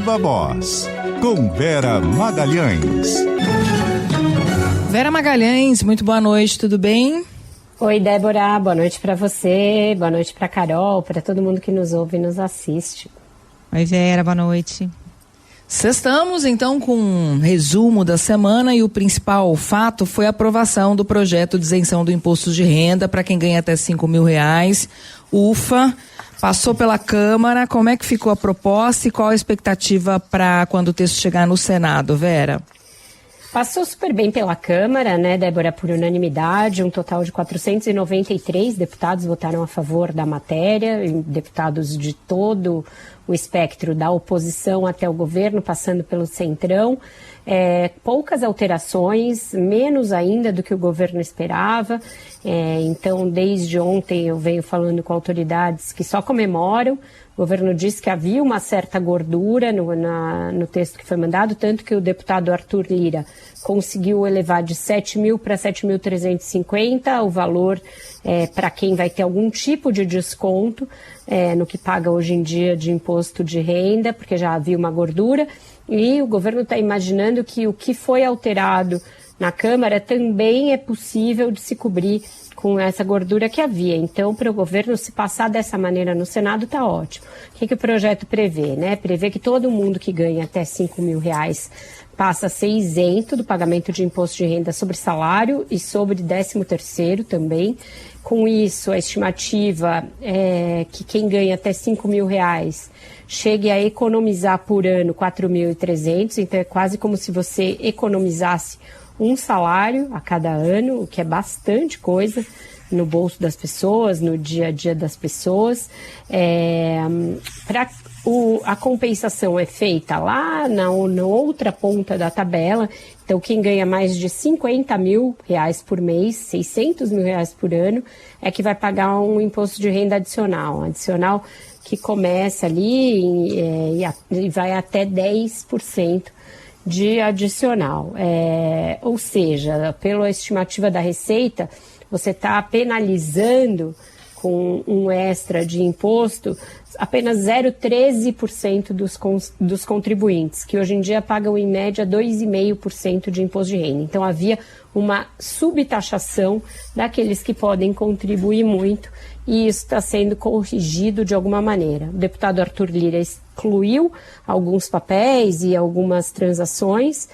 Viva Voz, com Vera Magalhães. Vera Magalhães, muito boa noite, tudo bem? Oi, Débora, boa noite para você, boa noite para Carol, para todo mundo que nos ouve e nos assiste. Oi, Vera, boa noite. Estamos então com um resumo da semana e o principal fato foi a aprovação do projeto de isenção do imposto de renda para quem ganha até R$5.000. UFA, passou pela Câmara. Como é que ficou a proposta e qual a expectativa para quando o texto chegar no Senado, Vera? Passou super bem pela Câmara, né, Débora, por unanimidade. Um total de 493 deputados votaram a favor da matéria, deputados de todo o espectro, da oposição até o governo, passando pelo Centrão. Poucas alterações, menos ainda do que o governo esperava. Então, desde ontem eu venho falando com autoridades que só comemoram. O governo disse que havia uma certa gordura no texto que foi mandado, tanto que o deputado Arthur Lira conseguiu elevar de 7.000 para 7.350 o valor para quem vai ter algum tipo de desconto no que paga hoje em dia de imposto de renda, porque já havia uma gordura. E o governo está imaginando que o que foi alterado na Câmara também é possível de se cobrir com essa gordura que havia. Então, para o governo se passar dessa maneira no Senado, está ótimo. O que o projeto prevê? Né? Prevê que todo mundo que ganha até R$5.000 passa a ser isento do pagamento de imposto de renda sobre salário e sobre 13º também. Com isso, a estimativa é que quem ganha até R$5.000 chegue a economizar por ano 4.300, então é quase como se você economizasse um salário a cada ano, o que é bastante coisa no bolso das pessoas, no dia a dia das pessoas. A compensação é feita lá na outra ponta da tabela. Então, quem ganha mais de R$50.000 por mês, R$600.000 por ano, é que vai pagar um imposto de renda adicional que começa ali e vai até 10% de adicional. Ou seja, pela estimativa da Receita, você está penalizando com um extra de imposto apenas 0,13% dos contribuintes, que hoje em dia pagam em média 2,5% de imposto de renda. Então havia uma subtaxação daqueles que podem contribuir muito e isso está sendo corrigido de alguma maneira. O deputado Arthur Lira excluiu alguns papéis e algumas transações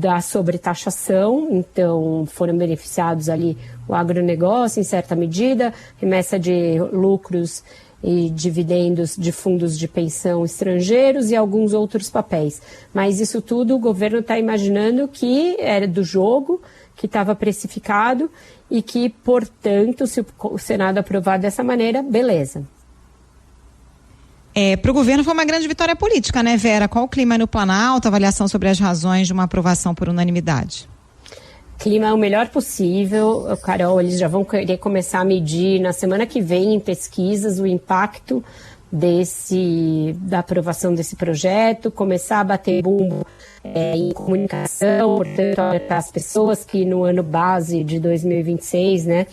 da sobretaxação, então foram beneficiados ali o agronegócio em certa medida, remessa de lucros e dividendos de fundos de pensão estrangeiros e alguns outros papéis. Mas isso tudo o governo está imaginando que era do jogo, que estava precificado e que, portanto, se o Senado aprovar dessa maneira, beleza. Para o governo foi uma grande vitória política, né, Vera? Qual o clima no Planalto, avaliação sobre as razões de uma aprovação por unanimidade? Clima é o melhor possível, Carol, eles já vão querer começar a medir na semana que vem em pesquisas o impacto da aprovação desse projeto, começar a bater bumbo em comunicação, portanto, para as pessoas que no ano base de 2026, né,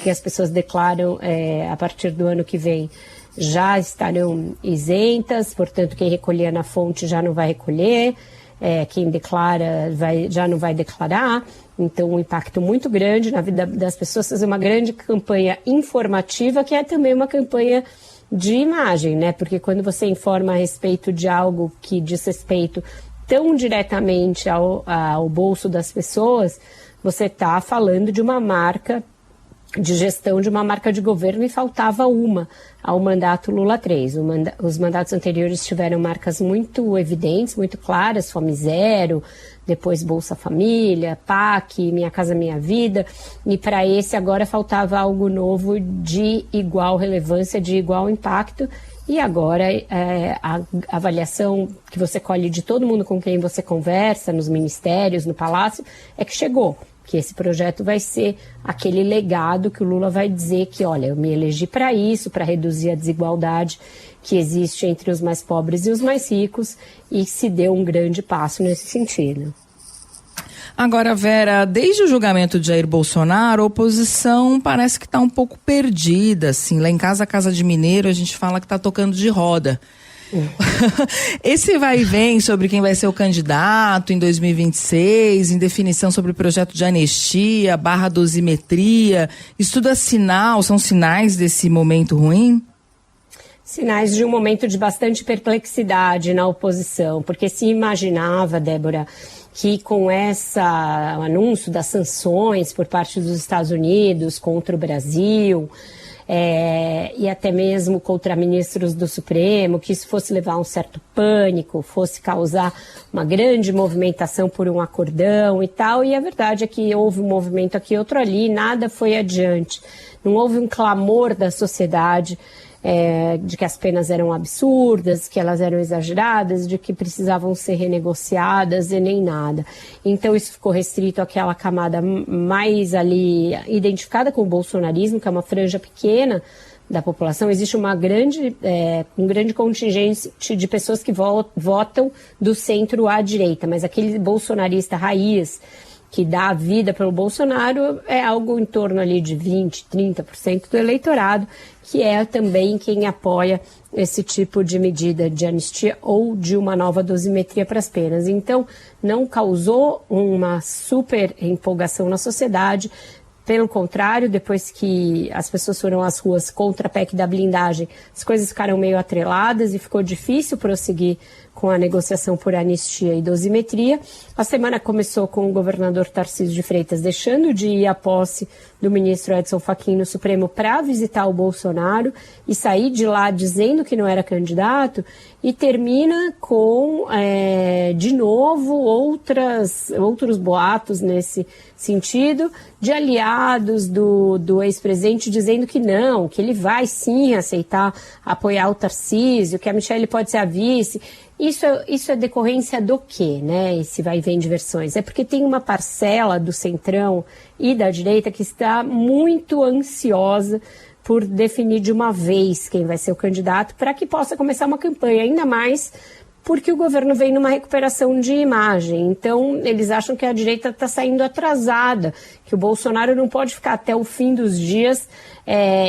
que as pessoas declaram a partir do ano que vem, já estarão isentas, portanto, quem recolhia na fonte já não vai recolher, quem declara já não vai declarar. Então, um impacto muito grande na vida das pessoas, fazer uma grande campanha informativa, que é também uma campanha de imagem, né? Porque quando você informa a respeito de algo que diz respeito tão diretamente ao bolso das pessoas, você está falando de uma marca de gestão de uma marca de governo e faltava uma ao mandato Lula 3. Os mandatos anteriores tiveram marcas muito evidentes, muito claras, Fome Zero, depois Bolsa Família, PAC, Minha Casa Minha Vida, e para esse agora faltava algo novo de igual relevância, de igual impacto, e agora a avaliação que você colhe de todo mundo com quem você conversa, nos ministérios, no Palácio, é que chegou. Que esse projeto vai ser aquele legado que o Lula vai dizer que, olha, eu me elegi para isso, para reduzir a desigualdade que existe entre os mais pobres e os mais ricos, e se deu um grande passo nesse sentido. Agora, Vera, desde o julgamento de Jair Bolsonaro, a oposição parece que está um pouco perdida, assim. Lá em casa, a Casa de Mineiro, a gente fala que está tocando de roda. Esse vai e vem sobre quem vai ser o candidato em 2026, indefinição sobre o projeto de anistia, barra dosimetria, isso tudo é sinal, são sinais desse momento ruim? Sinais de um momento de bastante perplexidade na oposição, porque se imaginava, Débora, que com o anúncio das sanções por parte dos Estados Unidos contra o Brasil, e até mesmo contra ministros do Supremo, que isso fosse levar a um certo pânico, fosse causar uma grande movimentação por um acordão e tal, e a verdade é que houve um movimento aqui, outro ali, nada foi adiante. Não houve um clamor da sociedade de que as penas eram absurdas, que elas eram exageradas, de que precisavam ser renegociadas e nem nada. Então isso ficou restrito àquela camada mais ali identificada com o bolsonarismo, que é uma franja pequena da população. Existe um grande contingente de pessoas que votam do centro à direita, mas aquele bolsonarista raiz que dá a vida pelo Bolsonaro é algo em torno ali de 20%, 30% do eleitorado, que é também quem apoia esse tipo de medida de anistia ou de uma nova dosimetria para as penas. Então, não causou uma super empolgação na sociedade. Pelo contrário, depois que as pessoas foram às ruas contra a PEC da blindagem, as coisas ficaram meio atreladas e ficou difícil prosseguir com a negociação por anistia e dosimetria. A semana começou com o governador Tarcísio de Freitas deixando de ir à posse do ministro Edson Fachin no Supremo para visitar o Bolsonaro e sair de lá dizendo que não era candidato, e termina com, de novo, outros boatos nesse sentido, de aliados do ex-presidente dizendo que não, que ele vai sim aceitar apoiar o Tarcísio, que a Michelle pode ser a vice. Isso é decorrência do quê, né? Esse vai e vem de versões. É porque tem uma parcela do centrão e da direita que está muito ansiosa por definir de uma vez quem vai ser o candidato para que possa começar uma campanha, ainda mais porque o governo vem numa recuperação de imagem. Então, eles acham que a direita está saindo atrasada, que o Bolsonaro não pode ficar até o fim dos dias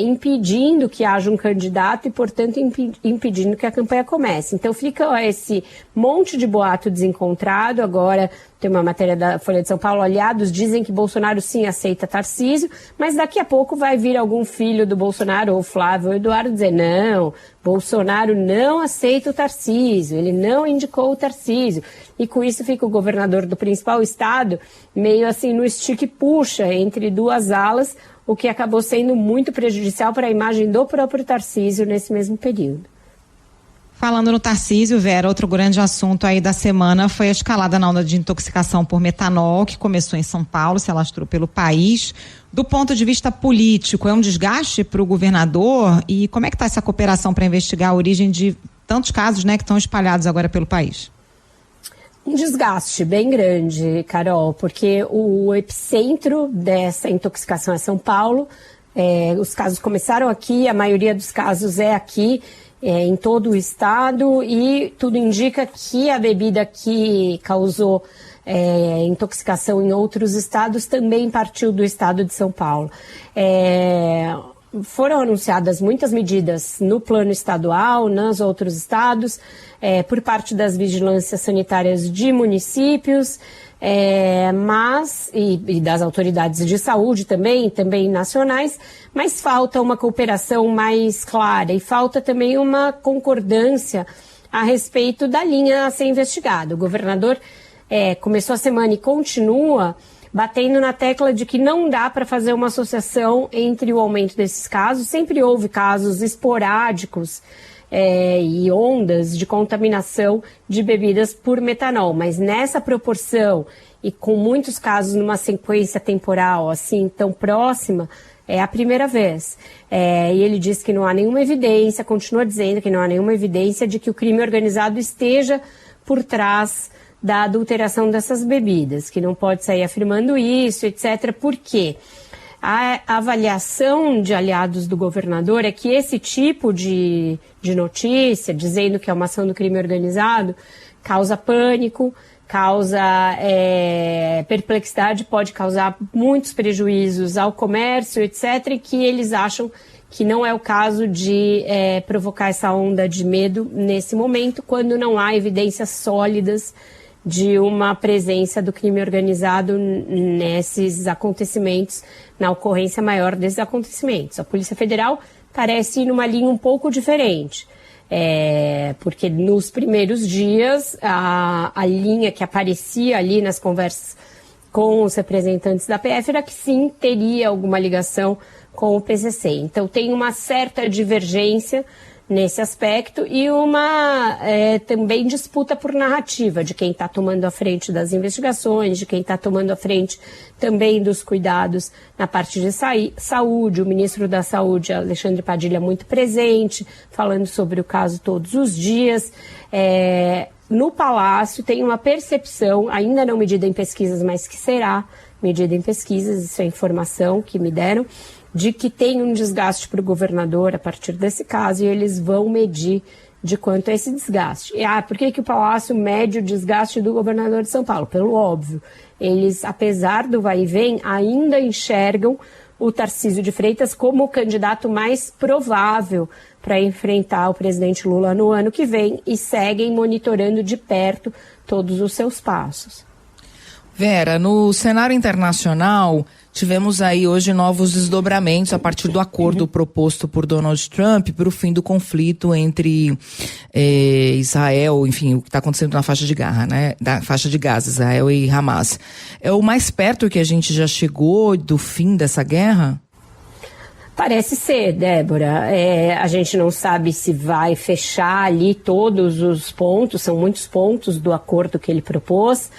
impedindo que haja um candidato e, portanto, impedindo que a campanha comece. Então, fica esse monte de boato desencontrado. Agora, tem uma matéria da Folha de São Paulo, aliados dizem que Bolsonaro sim aceita Tarcísio, mas daqui a pouco vai vir algum filho do Bolsonaro, ou Flávio ou Eduardo, dizer não, Bolsonaro não aceita o Tarcísio, ele não indicou o Tarcísio. E com isso fica o governador do principal estado meio assim no estica e puxa entre duas alas, o que acabou sendo muito prejudicial para a imagem do próprio Tarcísio nesse mesmo período. Falando no Tarcísio, Vera, outro grande assunto aí da semana foi a escalada na onda de intoxicação por metanol, que começou em São Paulo, se alastrou pelo país. Do ponto de vista político, é um desgaste para o governador? E como é que está essa cooperação para investigar a origem de tantos casos, né, que estão espalhados agora pelo país? Um desgaste bem grande, Carol, porque o epicentro dessa intoxicação é São Paulo. Os casos começaram aqui, a maioria dos casos é aqui, em todo o estado, e tudo indica que a bebida que causou intoxicação em outros estados também partiu do estado de São Paulo. Foram anunciadas muitas medidas no plano estadual, nos outros estados, por parte das vigilâncias sanitárias de municípios, e das autoridades de saúde também nacionais, mas falta uma cooperação mais clara e falta também uma concordância a respeito da linha a ser investigada. O governador começou a semana e continua batendo na tecla de que não dá para fazer uma associação entre o aumento desses casos. Sempre houve casos esporádicos e ondas de contaminação de bebidas por metanol, mas nessa proporção e com muitos casos numa sequência temporal assim tão próxima, é a primeira vez. E ele diz que não há nenhuma evidência, continua dizendo que não há nenhuma evidência de que o crime organizado esteja por trás da adulteração dessas bebidas, que não pode sair afirmando isso, etc. Por quê? A avaliação de aliados do governador é que esse tipo de notícia, dizendo que é uma ação do crime organizado, causa pânico, causa perplexidade, pode causar muitos prejuízos ao comércio, etc., e que eles acham que não é o caso de provocar essa onda de medo nesse momento, quando não há evidências sólidas de uma presença do crime organizado nesses acontecimentos, na ocorrência maior desses acontecimentos. A Polícia Federal parece ir numa linha um pouco diferente, porque nos primeiros dias a linha que aparecia ali nas conversas com os representantes da PF era que sim, teria alguma ligação com o PCC. Então tem uma certa divergência nesse aspecto e uma também disputa por narrativa de quem está tomando a frente das investigações, de quem está tomando a frente também dos cuidados na parte de saúde. O ministro da Saúde, Alexandre Padilha, muito presente, falando sobre o caso todos os dias. No Palácio tem uma percepção, ainda não medida em pesquisas, mas que será medida em pesquisas, isso é informação que me deram, de que tem um desgaste para o governador a partir desse caso e eles vão medir de quanto é esse desgaste. Por que o Palácio mede o desgaste do governador de São Paulo? Pelo óbvio, eles, apesar do vai e vem, ainda enxergam o Tarcísio de Freitas como o candidato mais provável para enfrentar o presidente Lula no ano que vem e seguem monitorando de perto todos os seus passos. Vera, no cenário internacional, tivemos aí hoje novos desdobramentos a partir do acordo proposto por Donald Trump para o fim do conflito entre Israel, enfim, o que está acontecendo na faixa de Gaza, né? Da faixa de Gaza, Israel e Hamas. É o mais perto que a gente já chegou do fim dessa guerra? Parece ser, Débora. A gente não sabe se vai fechar ali todos os pontos, são muitos pontos do acordo que ele propôs,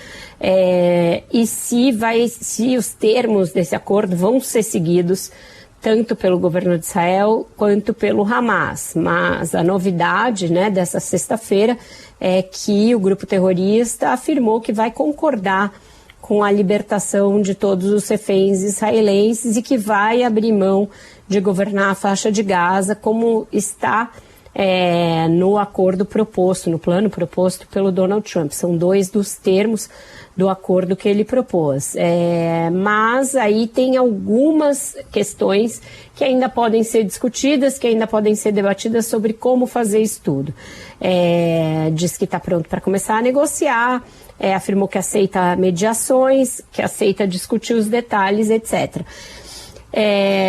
e se os termos desse acordo vão ser seguidos tanto pelo governo de Israel quanto pelo Hamas. Mas a novidade, né, dessa sexta-feira é que o grupo terrorista afirmou que vai concordar com a libertação de todos os reféns israelenses e que vai abrir mão de governar a faixa de Gaza, como está no acordo proposto, no plano proposto pelo Donald Trump. São 2 dos termos do acordo que ele propôs. Mas aí tem algumas questões que ainda podem ser discutidas, que ainda podem ser debatidas sobre como fazer isso tudo. Diz que está pronto para começar a negociar, afirmou que aceita mediações, que aceita discutir os detalhes, etc.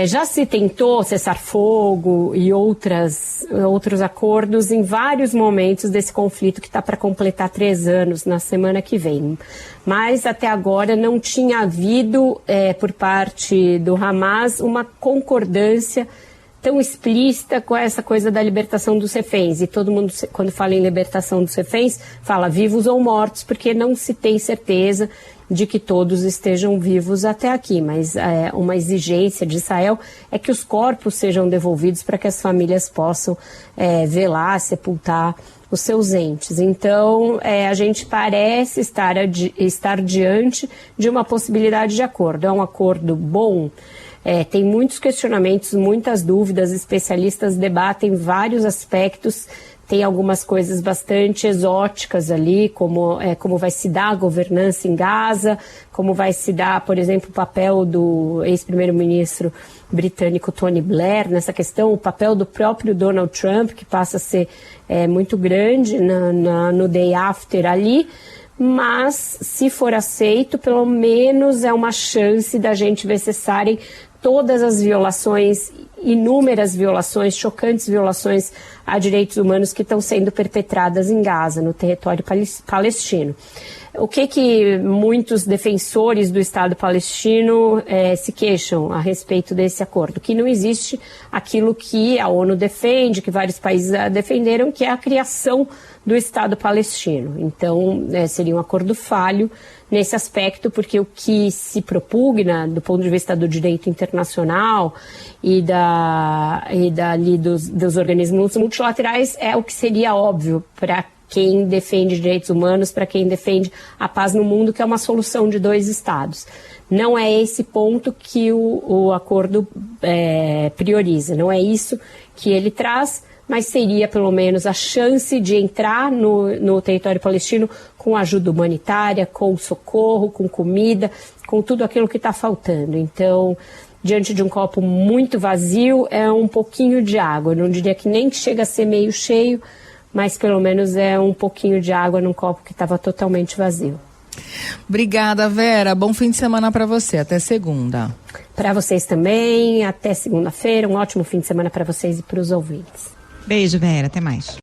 Já se tentou cessar fogo e outros acordos em vários momentos desse conflito que está para completar 3 anos na semana que vem. Mas até agora não tinha havido, por parte do Hamas, uma concordância tão explícita com essa coisa da libertação dos reféns. E todo mundo, quando fala em libertação dos reféns, fala vivos ou mortos, porque não se tem certeza de que todos estejam vivos até aqui. Mas uma exigência de Israel é que os corpos sejam devolvidos para que as famílias possam velar, sepultar os seus entes. Então, a gente parece estar diante de uma possibilidade de acordo. É um acordo bom? Tem muitos questionamentos, muitas dúvidas, especialistas debatem vários aspectos, tem algumas coisas bastante exóticas ali, como vai se dar a governança em Gaza, como vai se dar, por exemplo, o papel do ex-primeiro-ministro britânico Tony Blair nessa questão, o papel do próprio Donald Trump, que passa a ser muito grande no day after ali. Mas, se for aceito, pelo menos é uma chance da gente ver cessarem todas as violações, inúmeras violações, chocantes violações a direitos humanos que estão sendo perpetradas em Gaza, no território palestino. O que muitos defensores do Estado palestino se queixam a respeito desse acordo? Que não existe aquilo que a ONU defende, que vários países defenderam, que é a criação do Estado palestino. Então, seria um acordo falho nesse aspecto, porque o que se propugna do ponto de vista do direito internacional e dos organismos multilaterais é o que seria óbvio para quem defende direitos humanos, para quem defende a paz no mundo, que é uma solução de 2 estados. Não é esse ponto que o acordo prioriza, não é isso que ele traz, mas seria pelo menos a chance de entrar no território palestino com ajuda humanitária, com socorro, com comida, com tudo aquilo que está faltando. Então, diante de um copo muito vazio, é um pouquinho de água. Eu não diria que nem chega a ser meio cheio, mas pelo menos é um pouquinho de água num copo que estava totalmente vazio. Obrigada, Vera. Bom fim de semana para você. Até segunda. Para vocês também. Até segunda-feira. Um ótimo fim de semana para vocês e para os ouvintes. Beijo, Vera. Até mais.